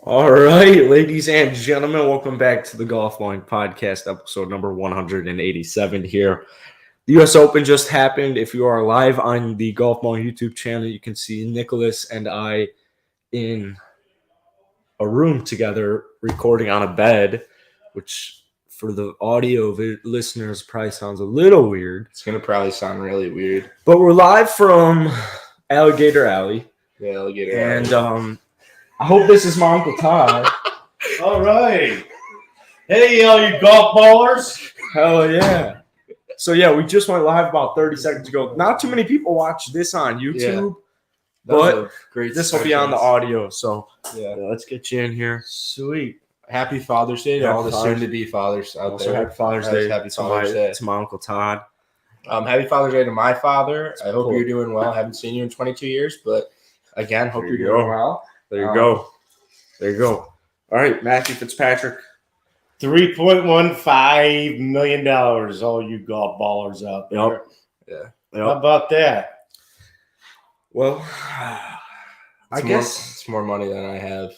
All right, ladies and gentlemen, welcome back to the Golfballing Podcast, episode number 187 here. The U.S. Open just happened. If you are live on the Golfballing YouTube channel, you can see Nicholas and I in a room together recording on a bed, which for the audio listeners probably sounds a little weird. It's going to probably sound really weird. But we're live from Alligator Alley. Yeah, Alligator Alley. And I hope this is my Uncle Todd. All right. Hey, all you golf ballers. Hell yeah. So, yeah, we just went live about 30 seconds ago. Not too many people watch this on YouTube, but this will be on the audio. So, yeah, let's get you in here. Sweet. Happy Father's Day to all the soon-to-be fathers out there. Happy Father's Day. Happy Father's Day. To my Uncle Todd. Happy Father's Day to my father. That's I hope cool. you're doing well. I haven't seen you in 22 years, but, again, hope There you're you doing go. well. There you go. There you go. All right, Matthew Fitzpatrick. $3.15 million, all you golf ballers out there. Yep. How about that? Well, I guess it's more money than I have.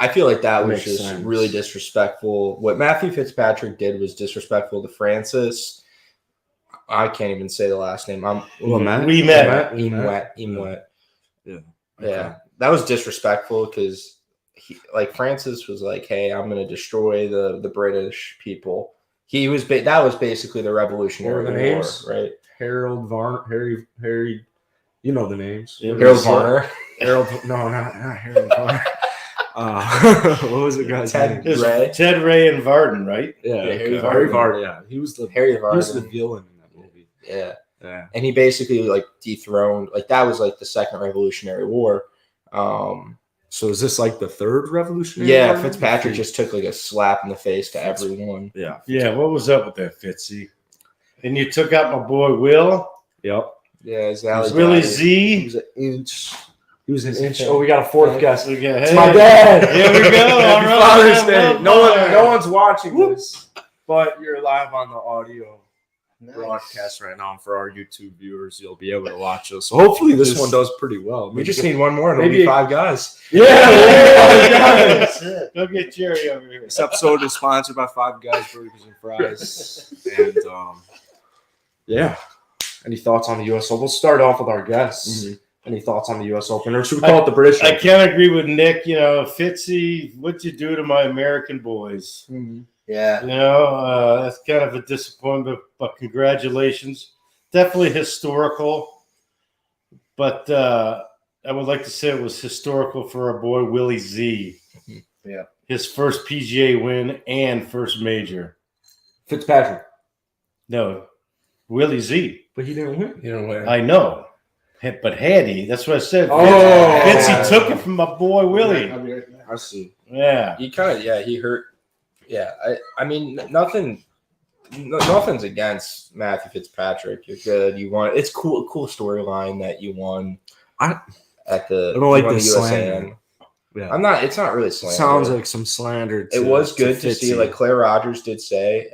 I feel like that was Makes just sense. really disrespectful. What Matthew Fitzpatrick did was disrespectful to Francis. I can't even say the last name. Imwet. Yeah. Yeah, that was disrespectful because Francis was like, "Hey, I'm going to destroy the British people." That was basically the Revolutionary What were the War, names? right? Harold Varner, Harry, you know the names. Harold Varner, Not Harold Varner. What was the guy's name? Ted Ray and Varden, right? Yeah, Harry Harry Varner. Varner. Yeah, he was the Harry He was the Varner. villain in that movie. Yeah, Yeah. and he basically dethroned. That was the Second Revolutionary War. So is this the third Revolutionary Yeah, War? Fitzpatrick just took a slap in the face to everyone. Yeah. Yeah, what was up with that, Fitzy? And you took out my boy Will. Yep. Yeah, his Willie He Z. was an inch. He was an inch. Oh, we got a fourth guest. We got, It's my dad. Here we go. All Happy right. Father's Day. Well, No one's watching this, but you're live on the audio broadcast right now. And for our YouTube viewers, you'll be able to watch us. So hopefully this one does pretty well. We just need one more, and it'll maybe- be 5 guys. Yeah. Go get Jerry over here. This episode is sponsored by Five Guys Burgers and Fries. And yeah. Any thoughts on the U.S. Open? We'll start off with our guests. Mm-hmm. Any thoughts on the U.S. Open? Or should we call it the British I Open? can't agree with Nick. Fitzy, what'd you do to my American boys? Yeah. That's kind of a disappointment, but congratulations. Definitely historical. But I would like to say it was historical for our boy Willie Z. Yeah. His first PGA win and first major. Fitzpatrick. No, Willie Z. But he didn't win. You know what? I know. But had he? That's what I said. Oh. Fitzy took it from my boy Willie. I see. Yeah. He he hurt. Yeah, I mean, nothing's against Matthew Fitzpatrick. You're good. You won. It's cool storyline that you won. I don't like the the USAN. slander. Yeah. It's not really slander. Sounds like some slander. It was good to Fitzy. see. Claire Rogers did say,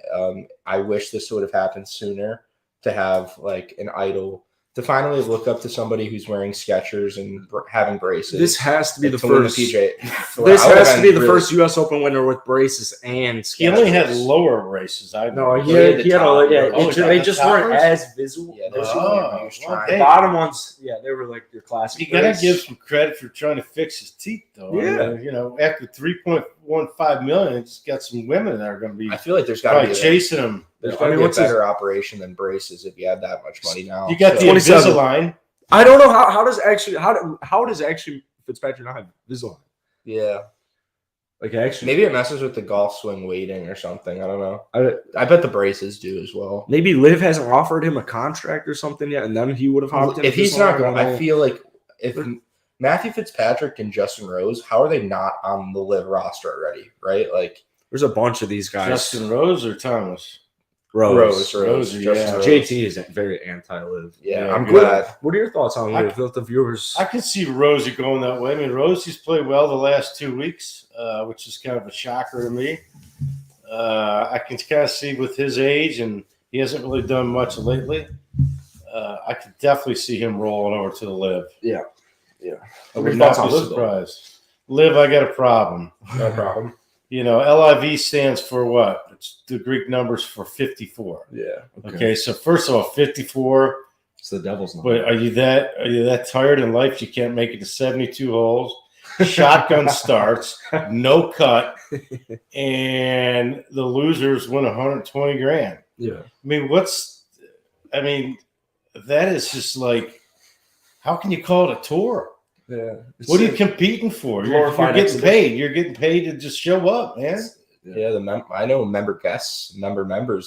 I wish this would have happened sooner, to have an idol, to finally look up to somebody who's wearing Skechers and having braces. This has to be the to win first. PGA. This I would've has to be been the really- first U.S. Open winner with braces and Skechers. He only had lower races. I No, know. he Yeah, had, the he had top. a, yeah. Oh, it he got they the just toppers? weren't as visible. Yeah, there's Oh, was The trying. okay. bottom ones, yeah, they were your classic. You gotta brace. give some credit for trying to fix his teeth, though. Yeah. After $3.15 million, it's got some women that are going to be I feel like there's got to probably be chasing him. there's I got to mean, be a what's his- better operation than braces if you have that much money now. You got the 27. Invisalign. I don't know how does actually Fitzpatrick not have Invisalign? Yeah, Actually, maybe it messes with the golf swing weighting or something. I don't know. I, I bet the braces do as well. maybe Liv hasn't offered him a contract or something yet, and then he would have hopped in. If he's not going, I don't know. feel like if Matthew Fitzpatrick and Justin Rose, how are they not on the live roster already? Right? There's a bunch of these guys. Justin Rose or Thomas? Rose, Justin Rose. JT is very anti-Liv. Yeah, Yeah, I'm good. glad. What are your thoughts on Liv? Let the viewers. I can see Rosie going that way. I mean, Rosie's played well the last 2 weeks, which is kind of a shocker to me. I can kind of see with his age, and he hasn't really done much lately. I could definitely see him rolling over to the live. Yeah. I What are would your not thoughts be on Liv, though? surprised. Live, I got a problem. No problem. LIV stands for what? It's the Greek numbers for 54. Yeah. Okay, so first of all, 54. It's the devil's number. But are you that tired in life you can't make it to 72 holes? Shotgun starts, no cut, and the losers win 120 grand. Yeah. That is just like, how can you call it a tour? Yeah. What are you competing for? You're getting paid. You're getting paid to just show up, man. Yeah, I know members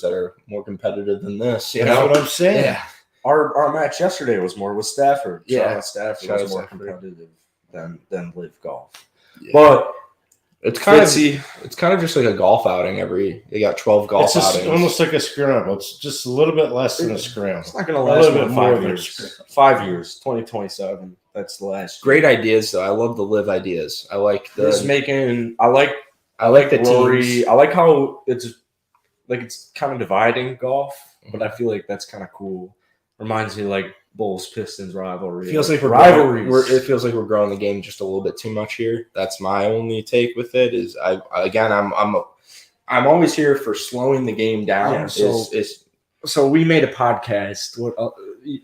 that are more competitive than this. That's what I'm saying. Yeah. Our match yesterday was more with Stafford. Yeah. Stafford was more competitive than Live Golf. Yeah. But it's kind of just like a golf outing. They got 12 golf outings. It's almost like a scramble. It's just a little bit less than a scramble. It's not going to last more than 5 years. 5 years, 2027. That's the last. Great ideas, though. I love the Live ideas. I like the I like the Rory. teams. I like how it's kind of dividing golf, but I feel like that's kind of cool. Reminds me like Bulls Pistons rivalry. It feels like rivalries. It feels like we're growing the game just a little bit too much here. That's my only take with it. Is I'm always here for slowing the game down. Yeah, so we made a podcast. What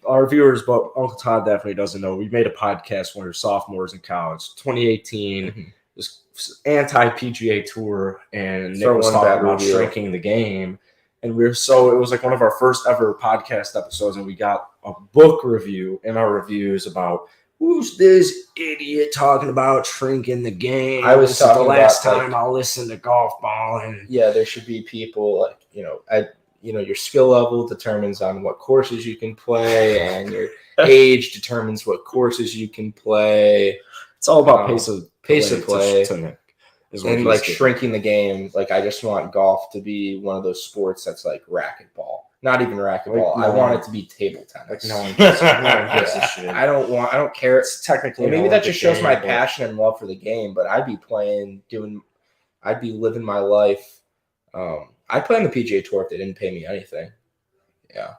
our viewers, but Uncle Todd definitely doesn't know. We made a podcast when we were sophomores in college, 2018. Mm-hmm. This anti-PGA Tour, and Nick was talking about shrinking the game. And it was like one of our first ever podcast episodes, and we got a book review in our reviews about who's this idiot talking about shrinking the game. I was talking the last about, time I'll listen to Golfballing. Yeah, there should be people your skill level determines on what courses you can play, and your age determines what courses you can play. It's all about pace of play. And like shrinking the game, like I just want golf to be one of those sports that's like racquetball. Not even racquetball. I want it to be table tennis. No one gives a shit. I don't care. It's technically maybe that just shows my passion and love for the game, but I'd be living my life. I'd play on the PGA Tour if they didn't pay me anything. Yeah.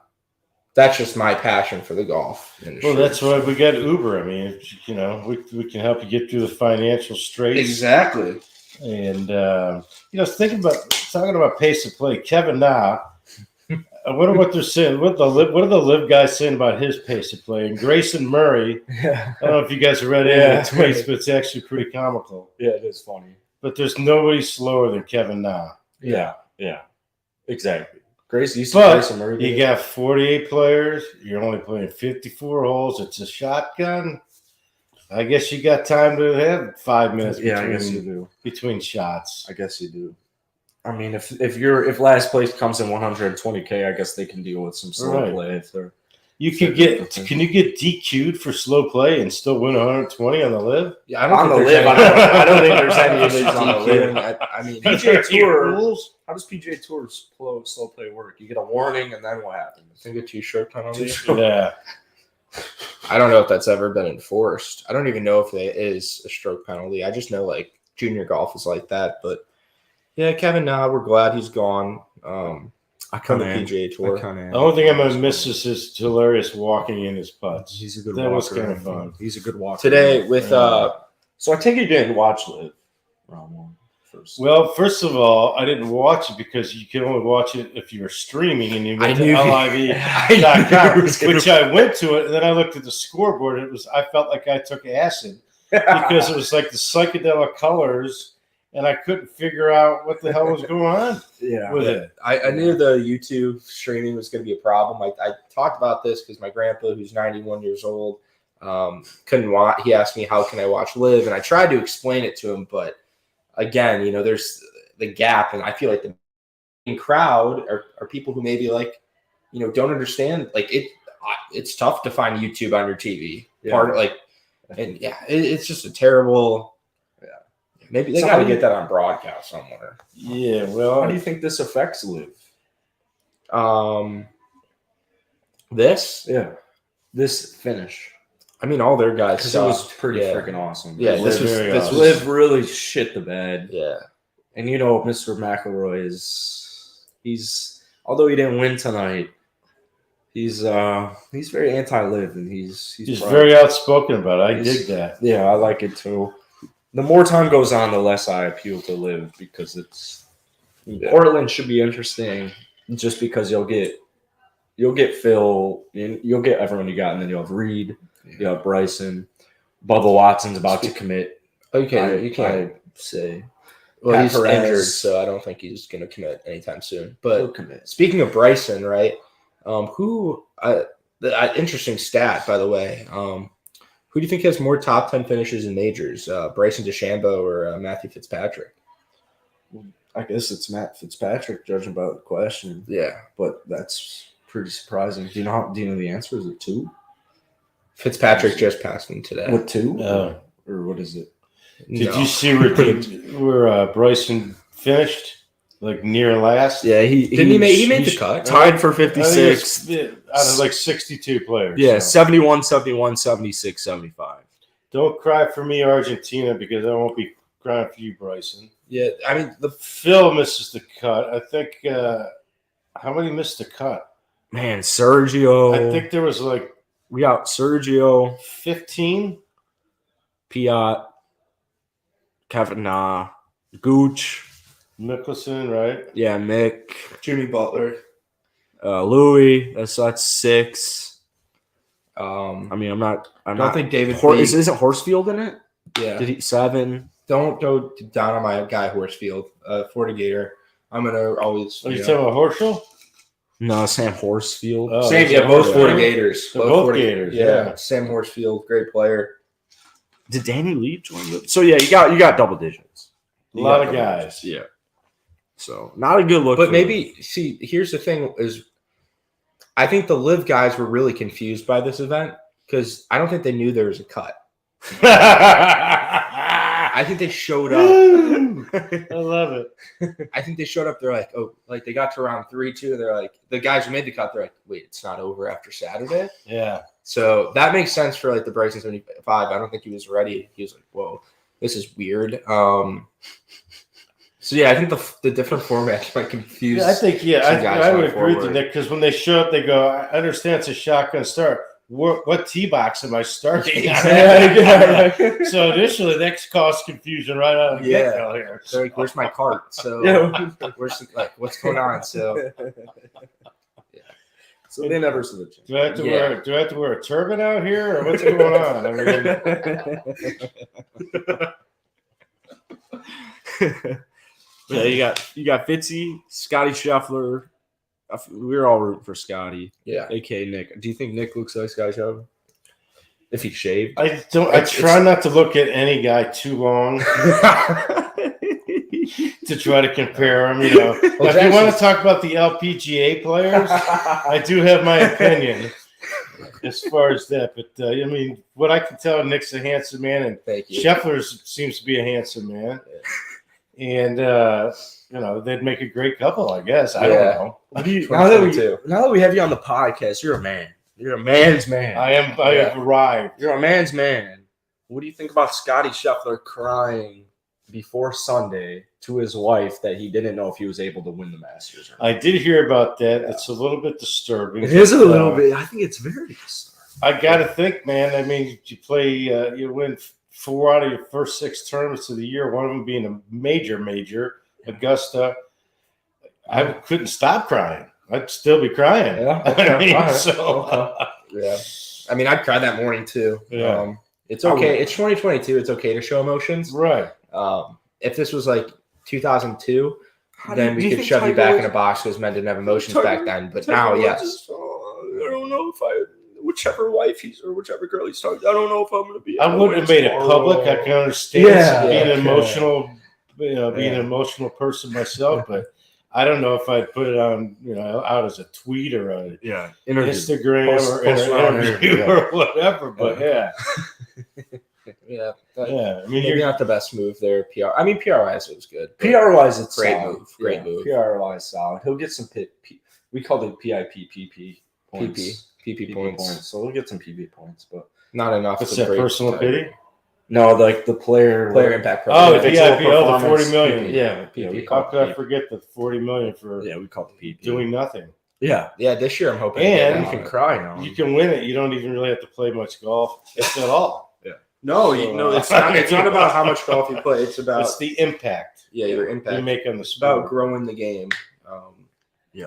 That's just my passion for the golf industry. Well, that's why we got Uber. I mean, we can help you get through the financial straits. Exactly. And talking about pace of play, Kevin Na. I wonder what they're saying. What are the Live guys saying about his pace of play? And Grayson Murray. I don't know if you guys read any of the tweets, but it's actually pretty comical. Yeah, it is funny. But there's nobody slower than Kevin Na. Yeah, exactly. You got 48 players. You're only playing 54 holes. It's a shotgun. I guess you got time to have 5 minutes. I guess you do between shots. I guess you do. I mean, if last place comes in 120K, I guess they can deal with some slow play if they're. Can you get DQ'd for slow play and still win 120 on the Live? Yeah, I don't think there's any of these on the Live. I mean, PGA Tour rules. How does PGA Tour slow play work? You get a warning, and then what happens? I think a 2-stroke penalty. Yeah. I don't know if that's ever been enforced. I don't even know if there is a stroke penalty. I just know like junior golf is like that. But yeah, Kevin Na, we're glad he's gone. I come the PGA Tour. The only thing I'm gonna miss is his hilarious walking in his putts. He's a good walker. That was kind of fun. He's a good walker. Today with so I take it you didn't watch Live round one first. Well, first of all, I didn't watch it because you can only watch it if you're streaming, and you went to liv.com, which I went to it, and then I looked at the scoreboard. I felt like I took acid because it was like the psychedelic colors. And I couldn't figure out what the hell was going on with it. I knew the YouTube streaming was going to be a problem. I talked about this because my grandpa, who's 91 years old, couldn't watch. He asked me, how can I watch Live? And I tried to explain it to him. But again, there's the gap. And I feel like the crowd are people who maybe don't understand. Like it's tough to find YouTube on your TV. It's just a terrible. Maybe they got to get that on broadcast somewhere. Yeah, well, how do you think this affects Live? This finish. I mean, all their guys. Because it was pretty freaking awesome. Yeah, this was Live really shit the bed. Yeah, and Mr. McElroy he's although he didn't win tonight, he's very anti-Live, and he's very outspoken about it. I dig that. Yeah, I like it too. the more time goes on, the less I appeal to Live because Portland should be interesting just because you'll get Phil, and you'll get everyone you got, and then you'll have Reed, you have Bryson, Bubba Watson's about to commit. Okay, you can't say. Well, Pat he's Perez. injured, so I don't think he's going to commit anytime soon. But He'll commit. speaking of Bryson, right? Interesting stat, by the way. Who do you think has more top 10 finishes in majors, Bryson DeChambeau or Matthew Fitzpatrick? I guess it's Matt Fitzpatrick, judging by the question. Yeah, but that's pretty surprising. Do you know the answer? Is it 2? Fitzpatrick just passed him today. What 2? Or what is it? Did you see where Bryson finished? Like near last? Yeah, he made the cut. Tied for 56 out of like 62 players. Yeah, so. 71, 71, 76, 75. Don't cry for me, Argentina, because I won't be crying for you, Bryson. Yeah, I mean the Phil misses the cut. I think how many missed the cut? Man, Sergio. I think there was like we got Sergio, 15, Piat, Kevin Gooch. Mickelson, right? Yeah, Mick. Jimmy Butler. Louis. That's 6. I mean, I don't think David isn't Horsfield in it? Yeah. Did he 7? Don't go down on my guy Horsfield, Fortigator. I'm gonna always. Are you talking about Horschel? No, Sam Horsfield. Oh, Sam, both Fortigators. Both Gators. Yeah, Sam Horsfield, great player. Did Danny Lee join you? So yeah, you got double digits. A lot of guys. Yeah. So not a good look. But maybe here's the thing: is I think the Live guys were really confused by this event because I don't think they knew there was a cut. I think they showed up. I love it. I think they showed up. They're like, oh, like they got to round 3, 2. They're like, the guys who made the cut. They're like, wait, it's not over after Saturday. Yeah. So that makes sense for like the Bryson 75. I don't think he was ready. He was like, whoa, this is weird. So yeah, I think the different formats might confuse. Yeah, I think I would agree with Nick because when they show up, they go, I understand it's a shotgun start. What tee box am I starting? Exactly. So initially, that caused confusion right out of the get-go here. So like, where's my cart? So where's what's going on? So yeah. So they never switch. Do I have to wear a turban out here, or what's going on? I mean. Yeah, you got Fitzy, Scottie Shepler. We were all rooting for Scottie. Yeah. A.K.A. Nick. Do you think Nick looks like Scottie Shepler? If he shaved? I try not to look at any guy too long to try to compare him. You know, if you want to talk about the LPGA players, I do have my opinion as far as that. But I mean, what I can tell, Nick's a handsome man, and Shepler seems to be a handsome man. And you know, they'd make a great couple, I guess. I don't know. Now that we have you on the podcast, you're a man. You're a man's man. I have arrived. You're a man's man. What do you think about Scottie Shepler crying before Sunday to his wife that he didn't know if he was able to win the Masters? I did hear about that. Yeah. It's a little bit disturbing. It is a little bit. I think it's very disturbing. I got to think, man. I mean, you play, you win 4 out of your first 6 tournaments of the year, one of them being a major, Augusta. I couldn't stop crying. I'd still be crying. Yeah. Okay. I mean, yeah. I mean, I'd cry that morning too. Yeah. It's okay. It's 2022. It's okay to show emotions. Right. If this was like 2002, then we could shove you back in a box because men didn't have emotions back then. But now, yes. I don't know if whichever wife or whichever girl he's talking to, I don't know if I'm going to be. I wouldn't have made it public. I can understand being emotional, being an emotional person myself, but I don't know if I'd put it on, out as a tweet or a Instagram or interview or whatever. But yeah. I mean, maybe not the best move there. PR. I mean, PR-wise, it was good. PR-wise, it's great solid. move. Great move. PR-wise, solid. He'll get some we called it PP points. PP points. So he'll get some PP points, but not enough. What's that, personal pity? No, like the player impact. Oh, the $40 million. PP. How could I forget the $40 million for? Yeah, we call it PP. Doing nothing. Yeah. This year I'm hoping. And you can cry now. You can win it. You don't even really have to play much golf, if at all. Yeah. No, So, it's not. It's not about how much golf you play. It's about it's the impact. your impact you make on the It's about sport. growing the game.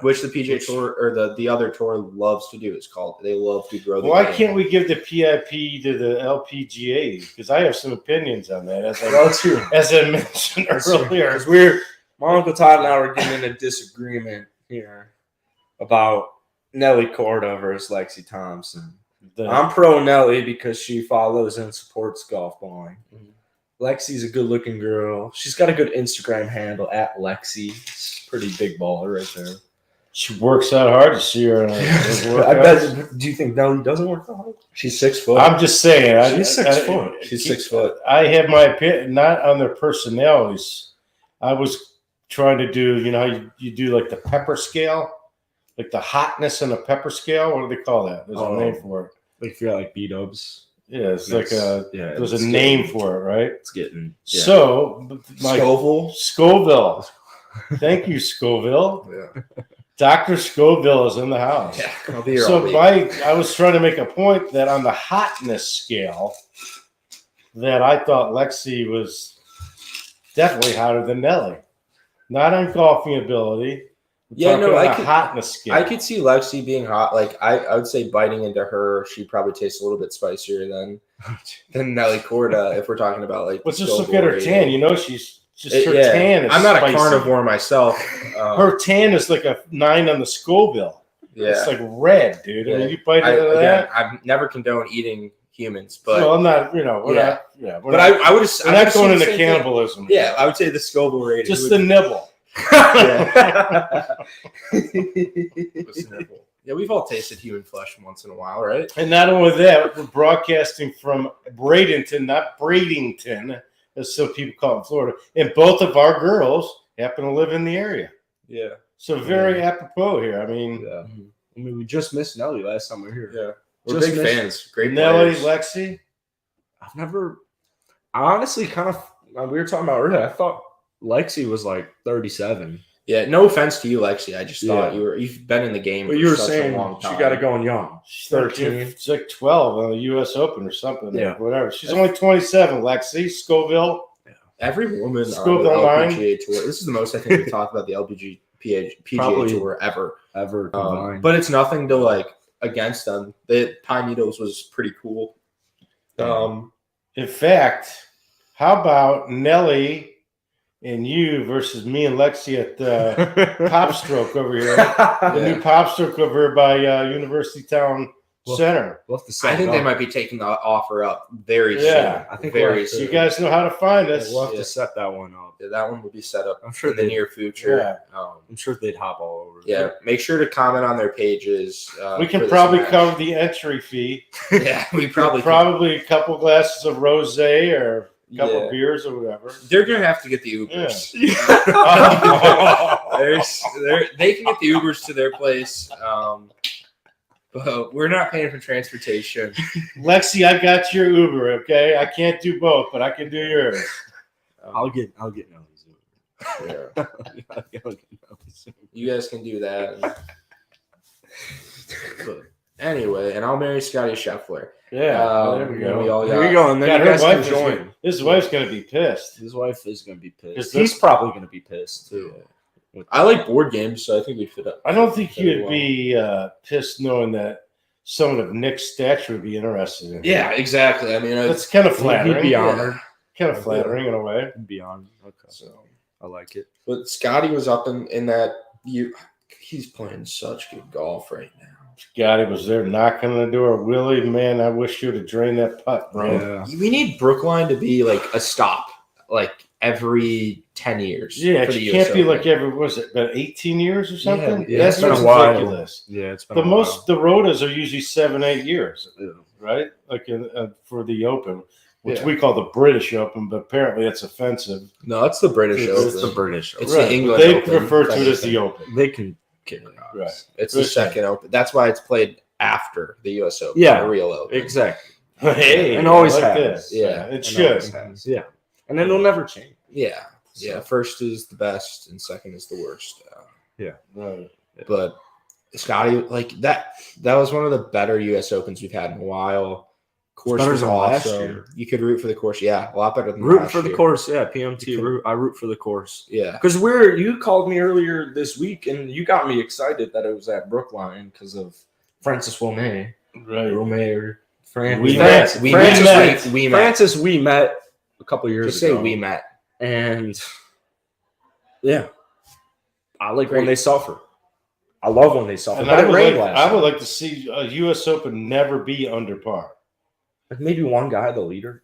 Which the PGA Tour or the other tour loves to do. They love to grow the game. Why can't we give the PIP to the LPGA? Because I have some opinions on that, as I mentioned earlier. Because my Uncle Todd and I were getting in a disagreement here about Nelly Korda versus Lexi Thompson. I'm pro Nelly because she follows and supports Golfballing. Lexi's a good-looking girl. She's got a good Instagram handle at Lexi. It's a pretty big baller right there. She works out hard to see her. I bet. Do you think Nelly doesn't work out hard? She's 6 foot. I'm just saying. She's 6 foot. She's 6 foot. I have my opinion, not on their personalities. I was trying to do, how you do like the pepper scale, like the hotness in a pepper scale. What do they call that? There's a name for it. Like if you're like B-dubs. Yeah, it's like there's a getting, name for it, right? It's getting so Scoville. Thank you, Scoville. Yeah. Dr. Scoville is in the house. Yeah, I'll be here So all week. I was trying to make a point that on the hotness scale, that I thought Lexi was definitely hotter than Nelly. Not on golfing ability. Hotness scale. I could see Lexi being hot. Like I would say, biting into her, she probably tastes a little bit spicier than Nelly Korda. If we're talking about like, let's just look at her tan. She's just her tan is I'm not spicy. a carnivore myself. Her tan is like a 9 on the Scoville. Yeah, it's like red, dude. Yeah. I mean, you bite into that. I've never condoned eating humans, but I'm not. We're not. Yeah, but I would. We're not going into cannibalism. Yeah, I would say the Scoville rating. Just the nibble. Yeah. Yeah, we've all tasted human flesh once in a while, right? And not only that, we're broadcasting from Bradenton, not Bradenton, as some people call it in Florida. And both of our girls happen to live in the area. Yeah. So very apropos here. I mean, we just missed Nelly last time we were here. Yeah. We're big fans. Great Nelly, players. Lexi. I honestly kind of, we were talking about earlier, I thought Lexi was like 37. Yeah, no offense to you, Lexi. I just thought you've been in the game but for you were such saying a long time. she got to go young. She's 13. She's like 12 on the U.S. Open or something. Yeah. Or whatever. She's only 27, Lexi. Scoville. Every woman on the Scoville LPGA tour. This is the most I think we talked about the PGA tour ever combined. but it's nothing to like against them. The Pine Needles was pretty cool. In fact, how about Nelly and you versus me and Lexi at the Pop Stroke over here? The new Pop Stroke over here by University Town Center. I think they might be taking the offer up very soon. I think very soon. You guys know how to find us. We'll have to set that one up. Yeah, that one will be set up. I'm sure in the near future. Yeah. I'm sure they'd hop all over. Yeah, make sure to comment on their pages. We can probably cover the entry fee. Yeah, we probably a couple glasses of rosé or a couple of beers or whatever. They're gonna have to get the Ubers. Yeah. They can get the Ubers to their place. But we're not paying for transportation. Lexi, I got your Uber, okay? I can't do both, but I can do yours. I'll get Nelly's Uber. Yeah. You guys can do that. But anyway, and I'll marry Scottie Shepler. Yeah, there we go. We all There you go, and then you guys can join. His wife's going to be pissed. His wife is going to be pissed. He's probably going to be pissed, too. Yeah. I like board games, so I think we'd fit up. I don't think you'd be pissed knowing that someone of Nick's stature would be interested in him. Yeah, exactly. I mean, that's kind of flattering. He'd be honored. Kind of flattering in a way. He'd be honored. Okay. So I like it. But Scottie was up in that. He's playing such good golf right now. Scottie was there knocking on the door. Willie, man, I wish you would have drained that putt, bro. Yeah. We need Brookline to be like a stop, like every 10 years. Yeah, for it the can't US be Open. like about 18 years or something? Yeah, That's it's been a while. ridiculous. Yeah, it's been The a while. the Rotas are usually 7-8 years, Yeah. right? Like for the Open, which Yeah. we call the British Open, but apparently it's offensive. No, it's the British It's Open. the British. It's Right, the England but they Open. refer to it as the Open. They can kick it out. Right. It's the second Open. That's why it's played after the US Open. Yeah. The real Open. Exactly. Hey, And always I like has. this. Yeah. It And should. always has. Yeah. And then it'll never change. Yeah. Yeah. First is the best and second is the worst. Right. But Scottie, like that was one of the better US Opens we've had in a while. Course better was than last awesome. year. You could root for the course. Yeah, a lot better than Rooting last for the year. course, yeah. PMT. I root for the course. Yeah. Because you called me earlier this week, and you got me excited that it was at Brookline because of Francis Womay. Right. Or We Francis. met. We met. Francis, we met a couple years Just ago. say we met. And yeah, I like Great. when they suffer. I love when they suffer. And But it rained last I would night. like to see a U.S. Open never be under par. Like maybe one guy, the leader.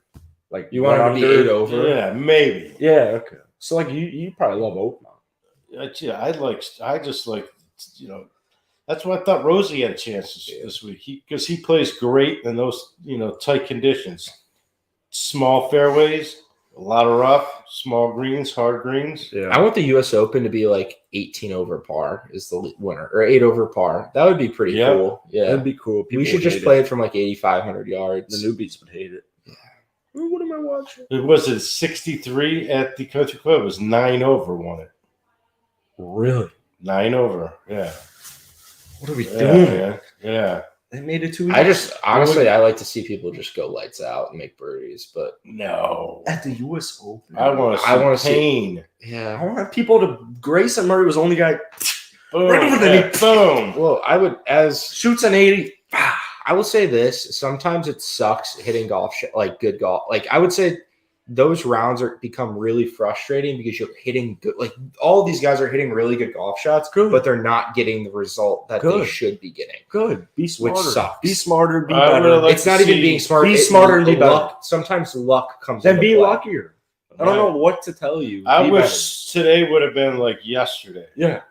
Like You want him to be 8 over? Yeah, maybe. Yeah, okay. So like you probably love Oakmont. Yeah, I just like, that's why I thought Rosie had a chance this week. Because he plays great in those, tight conditions. Small fairways, a lot of rough, small greens, hard greens. Yeah. I want the U.S. Open to be like 18 over par is the winner, or 8 over par. That would be pretty Yeah. cool. Yeah, That'd be cool. People we should would just hate play it from like 8,500 The yards. newbies would hate it. What am I watching? It was at 63 at the country club. It was 9 over, won it. Really? 9 over. Yeah. What are we Yeah, doing? man. Yeah. They made it too easy. I just honestly, I like to see people just go lights out and make birdies, but No. at the U.S. Open. I want to see I wanna see- pain. yeah. I want people to. Grayson Murray was the only guy Boom. Right over the yeah, knee. boom. Well, I would shoots an 80. I will say this. Sometimes it sucks hitting like good golf. Like I would say those rounds become really frustrating because you're hitting good. Like all of these guys are hitting really good golf shots, Good. but they're not getting the result that they Good. should be getting. Good. Be smarter. sucks. Be smarter. Be I better. really like It's not to even see- being smart. be smarter and be luck. Sometimes luck comes. Then into be play. luckier. I don't know what to tell you. I Be wish today would have been like yesterday. better.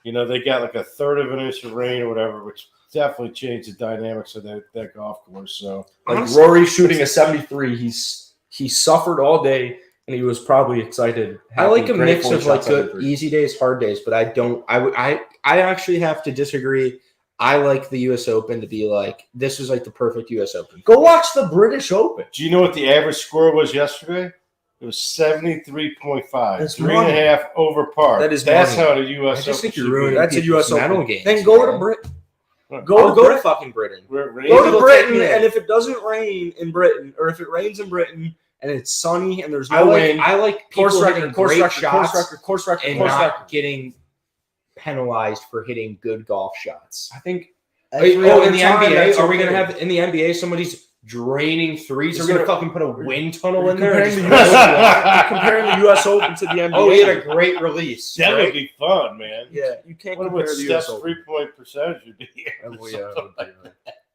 They got like a third of an inch of rain or whatever, which definitely changed the dynamics of that golf course. So Like Honestly, Rory shooting a 73. He suffered all day, and he was probably excited. I like a happy, mix grateful of he like shot good 73. easy days, hard days, but I don't. I actually have to disagree. I like the U.S. Open to be like this was like the perfect U.S. Open. Go watch the British Open. do you know what the average score was yesterday? It was 73.5. That's 3.5 over par. That is That's money. how the U.S. I just think Open you're should ruining be. That's a people's U.S. medal Open. games, Then go man. to Britain. Right. Go Go to Britain. fucking Britain. Rain Go to will Britain, take me and in. if it doesn't rain in Britain, or if it rains in Britain and it's sunny and there's I no like wind, people course hitting record, course great record, shots course record, and course not record. getting penalized for hitting good golf shots. I think. In the NBA, are we going gonna have in the NBA somebody's draining threes? Is We're gonna there- fucking put a wind tunnel in there. comparing and the just- US comparing the U.S. Open to the NBA? Oh, he had a great release. That right? would be fun, man. Yeah, you can't I wonder compare what the U.S. Steph's Open. 3-point percentage would be.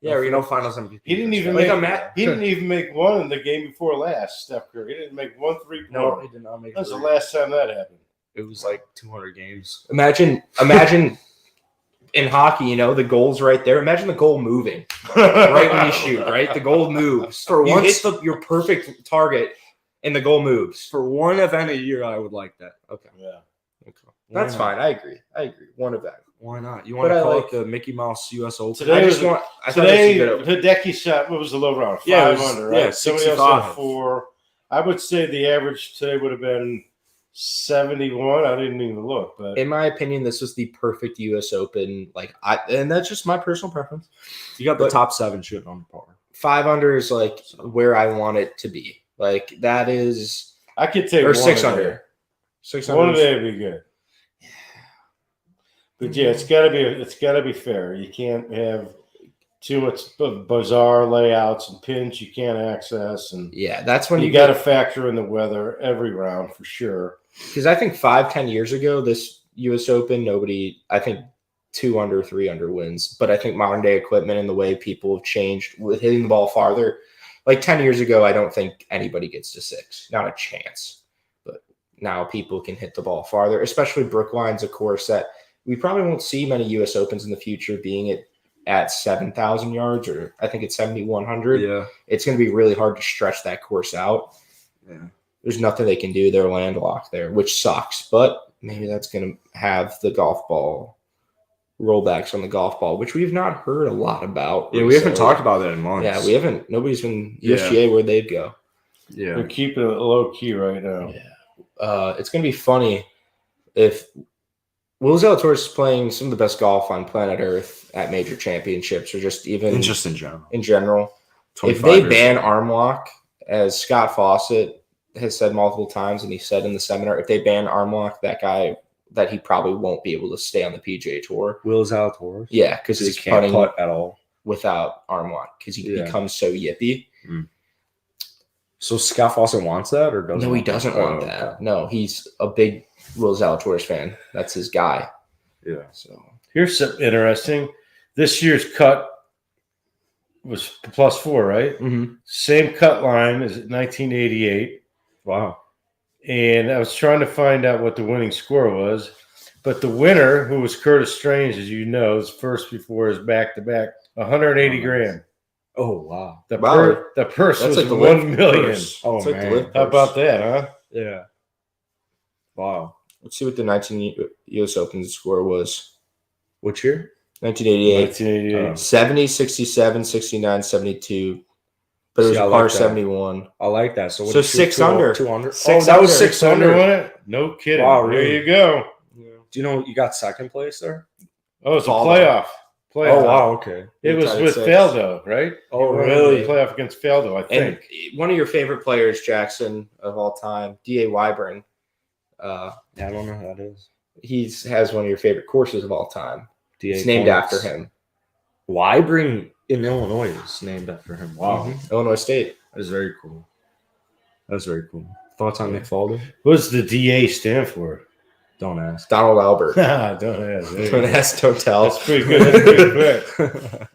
Yeah, or finals MVP. He didn't even Like make. a Matt- He didn't even make one in the game before last. Steph Curry. He didn't make one 3-point. No, he did not make. That's the three. last time that happened. It was like 200 games. Imagine in hockey, the goal's right there. Imagine the goal moving right when you shoot. Right, the goal moves. For You once, hit your perfect target, and the goal moves. for one event a year, I would like that. Okay, Yeah. that's fine. I agree. One event. Why not? You want But to I call like- it the Mickey Mouse U.S. Open? Today I was just a- want. I thought Today, this was good. Hideki shot. What was the low round? Yeah, it 5 was- under, right? yeah, Somebody else 65. had 4. I would say the average today would have been 71. I didn't even look, but In my opinion, this was the perfect U.S. Open. And that's just my personal preference. You got the But- top 7 shooting on the par. 5 under is like where I want it to be. Like that is I could take or one 6 a day. under. 6 One a under. day would be good. But yeah, it's gotta be fair. You can't have too much bizarre layouts and pins you can't access, and Yeah, that's when you got to factor in the weather every round for sure. because I think 5-10 years ago, this U.S. Open, I think 2 under, 3 under wins. But I think modern day equipment and the way people have changed with hitting the ball farther, like 10 years ago, I don't think anybody gets to 6, not a chance. But now people can hit the ball farther, especially Brookline's a course that we probably won't see many U.S. Opens in the future being at 7,000 yards, or I think it's 7,100. Yeah. It's going to be really hard to stretch that course out. Yeah. There's nothing they can do. They're landlocked there, which sucks. But maybe that's going to have the golf ball rollbacks on the golf ball, which we've not heard a lot about. Yeah, we haven't recently. talked about that in months. Yeah, we haven't. Nobody's been Yeah. USGA where they'd go. Yeah. They're keeping it low key right now. Yeah. It's going to be funny if Will Zalatoris is playing some of the best golf on planet Earth at major championships, or just even And just in general. in general. if they ban arm lock, as Scott Fawcett has said multiple times, and he said in the seminar, if they ban arm lock, that he probably won't be able to stay on the PGA Tour. Will Zalatoris? Yeah, because He he's can't putting putt at all without arm lock because he becomes so yippy. So Scott Fawcett wants that, or doesn't? No, he doesn't want that. Okay. No, he's a big Will Zalatoris fan. That's his guy. Yeah. So Here's something interesting. This year's cut was +4, right? mm-hmm. Same cut line as 1988. Wow. And I was trying to find out what the winning score was. But the winner, who was Curtis Strange, as you know, is first before his back-to-back, 180 grand. Oh, wow. The purse That's was like the 1 million. purse. Oh, It's like the man. live How purse. about that, huh? Yeah. Wow. Let's see what the 19 U.S. Open score was. Which year? 1988. 1988. 70, 67, 69, 72. But it was See, I a like par that. 71. I like that. So, what So did you- 6 under. 200. Six Oh, that was under. 6 under. on it? No kidding. Wow, There really? you go. Do you know you got second place there? Oh, it's a Faldo. playoff. Oh, wow. Okay. It was Tied at with 6. Faldo, right? Oh, He won really? the playoff against Faldo, I And think. one of your favorite players, Jackson, of all time, D.A. Wybring, Yeah, I don't know who that is. he has one of your favorite courses of all time. DA It's named points. after him. Wybring in Illinois is named after him. Wow. Mhm. Illinois State. That is very cool. That's very cool. Thoughts on Nick Faldo? What does the DA stand for? Don't ask. Donald Albert. Don't ask. There you Don't go. ask, don't tell. That's pretty good. That's pretty quick.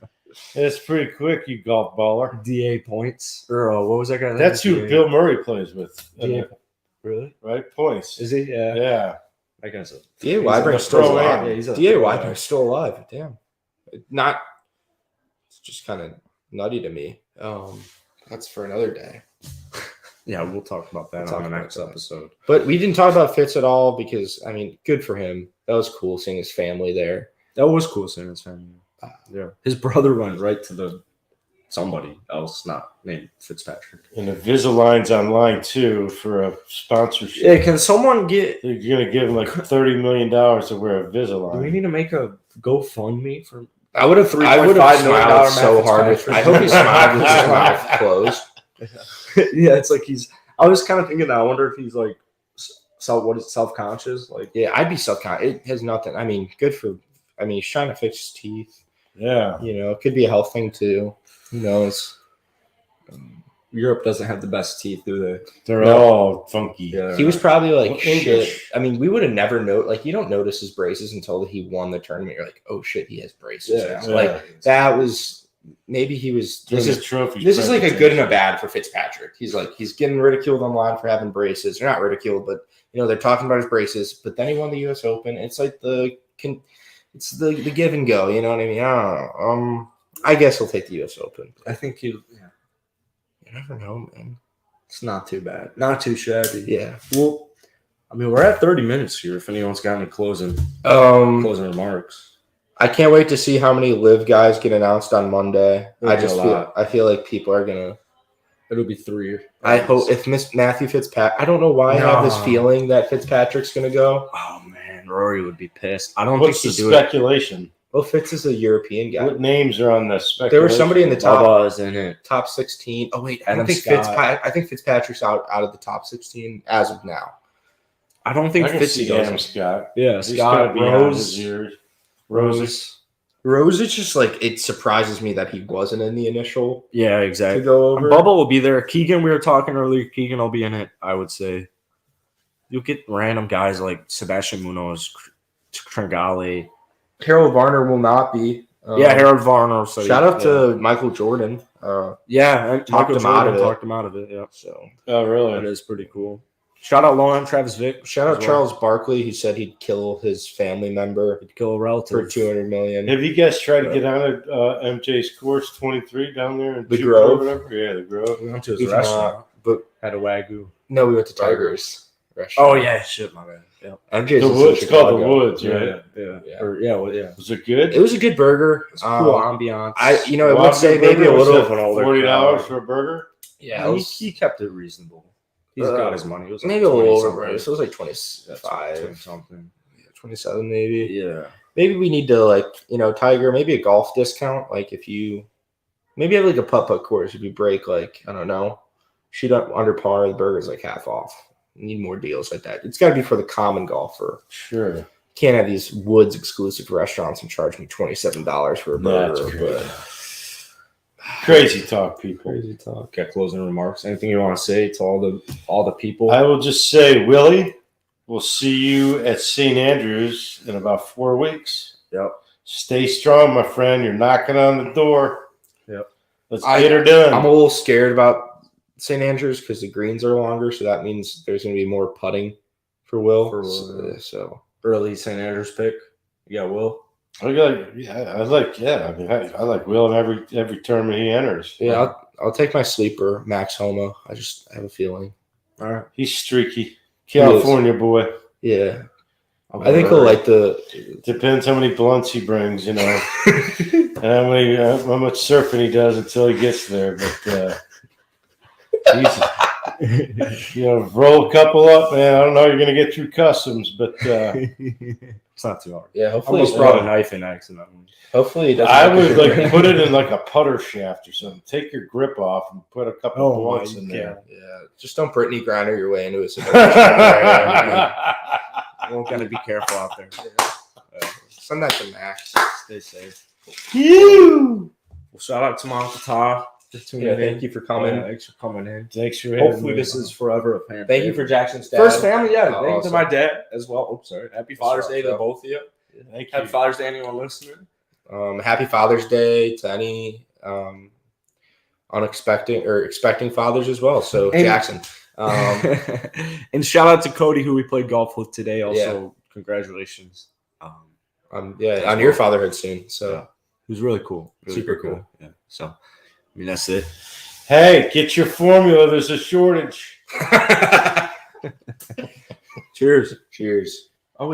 That's pretty quick, you golf baller. DA points. Or what was that guy? That's who DA. Bill Murray plays with. DA. Really? Right? Points. Is he? Yeah. Yeah. I guess so. D.A. a Wybring's still pro-am. alive. Yeah, he's a D.A. pro-am. Wybring's still alive. Damn. Not. It's just kind of nutty to me. That's for another day. Yeah, we'll talk about that We'll on talk the about next that. episode. But we didn't talk about Fitz at all because, I mean, good for him. That was cool seeing his family there. That was cool seeing his family. Yeah. His brother went right to the somebody else, not named Fitzpatrick. And the Visalign's on line too for a sponsorship. Yeah, can someone get? They're gonna give him like $30 million to wear a Do we Visalign. need to make a GoFundMe for? I would have $3.5 smiled million so Matt hard. Fitzpatrick. I hope he smiled with his mouth closed. Yeah, it's like he's. I was kind of thinking that. I wonder if he's like, self-conscious. Like, Yeah, I'd be self-conscious. It has nothing. I mean, good for. I mean, he's trying to fix his teeth. Yeah. You know, it could be a health thing too. Who knows? Europe doesn't have the best teeth, do they? They're No. all funky. Yeah, He was probably like Well, shit. English. I mean, we would have never like you don't notice his braces until he won the tournament. You're like, oh shit, he has braces. Yeah, now. Like that was maybe he was. This is trophy. like a good and a bad for Fitzpatrick. He's getting ridiculed online for having braces. They're not ridiculed, but you know they're talking about his braces. But then he won the U.S. Open. It's like it's the give and go. You know what I mean? I don't know. I guess he'll take the U.S. Open. I think he. Yeah, You never know, man. it's not too bad, not too shabby. Yeah. Well, I mean, we're at 30 minutes here. If anyone's got any closing remarks, I can't wait to see how many live guys get announced on Monday. There'll be a lot. I feel like people are gonna. it'll be 3. I hope if Matthew Fitzpatrick. I don't know why I have this feeling that Fitzpatrick's gonna go. Oh man, Rory would be pissed. I don't What's the think he'd do it. speculation? Well, Fitz is a European guy. What names are on the speculation? There was somebody in the top Bubba is in it. 16. Oh wait, I Adam think Scott. I think Fitzpatrick's out of the top 16 as of now. I don't think I can Fitzy see does. Adam Scott. Yeah, He's Scott, gotta be on Rose, his ears. Rose, it's just like it surprises me that he wasn't in the initial Yeah, to exactly. go over. Bubba will be there. Keegan, we were talking earlier. Keegan will be in it, I would say. You'll get random guys like Sebastian Munoz, Tringale. Harold Varner will not be. Yeah, Harold Varner. So Shout out yeah. to Michael Jordan. Yeah, and Talked Michael him out of Jordan it. talked him out of it. Yeah, So Oh, that really? is pretty cool. Shout out Lauren Travis Vick. shout out as well. Charles Barkley. He said he'd kill his family member He'd kill a relative for $200 million. Have you guys tried to get on MJ's course 23 down there in The Jupiter or Grove? whatever? Yeah, the Grove. We went to his We've restaurant. but Had a wagyu. no, we went to Tigers. restaurant. Oh yeah, shit, my bad. Yeah, MJ's The is in Woods, it's called the Chicago. Woods, right? yeah. Yeah. Or, yeah, well, yeah. Was it good? It was a good burger. It's cool ambiance. I would Wagyu say maybe burger a was little. at an older $40 crowd. for a burger. Yeah, he kept it reasonable. He's got his money. It was like maybe a little 20 over. So it was like 20 25, something. 27 maybe. Yeah. Maybe we need to Tiger, maybe a golf discount. Like if you Maybe have like a putt-putt course. If you break like, I don't know, shoot up under par, the burger's like half off. You need more deals like that. It's got to be for the common golfer. Sure. Can't have these Woods exclusive restaurants and charge me $27 for a burger. That's But crazy talk, people. Crazy talk. Got closing remarks. Anything you want to say to all the people? I will just say, Willie, we'll see you at St. Andrews in about 4 weeks. Yep. Stay strong, my friend. You're knocking on the door. Yep. Let's get her done. I'm a little scared about St. Andrews because the greens are longer, so that means there's going to be more putting for Will. So Early St. Andrews pick. You got Will. I like Will in every tournament he enters. yeah, I'll take my sleeper, Max Homa. I have a feeling. All right. He's streaky. California boy. Yeah. I think he'll like Depends how many blunts he brings, and how much surfing he does until he gets there. But he's, roll a couple up, man. I don't know. You're gonna get through customs, but it's not too hard. Yeah, I hopefully almost brought a knife in accidentally. Hopefully, he doesn't. I would like put it in like a putter shaft or something. Take your grip off and put a couple blunts in there. Yeah, just don't Brittany Griner your way into it. You got to be careful out there. Send that to Max. Stay safe. You. Well, shout out to my Uncle Todd for tuning in. Thank you for coming. Thanks for coming in. Thanks for having Hopefully, me. this is forever a fan. Thank you for Jackson's dad. First family, yeah. Oh, Thank you awesome. to my dad as well. Oh, sorry. Happy Father's Day to bro. both of you. Thank Happy you. Father's Day to anyone listening. Happy Father's Day to any unexpected or expecting fathers as well. So And- Jackson. And shout out to Cody, who we played golf with today. Also, congratulations. On your fatherhood soon. So Yeah. It was really cool. Really Super cool. Yeah. So, I mean, that's it. Hey, get your formula. There's a shortage. Cheers. cheers.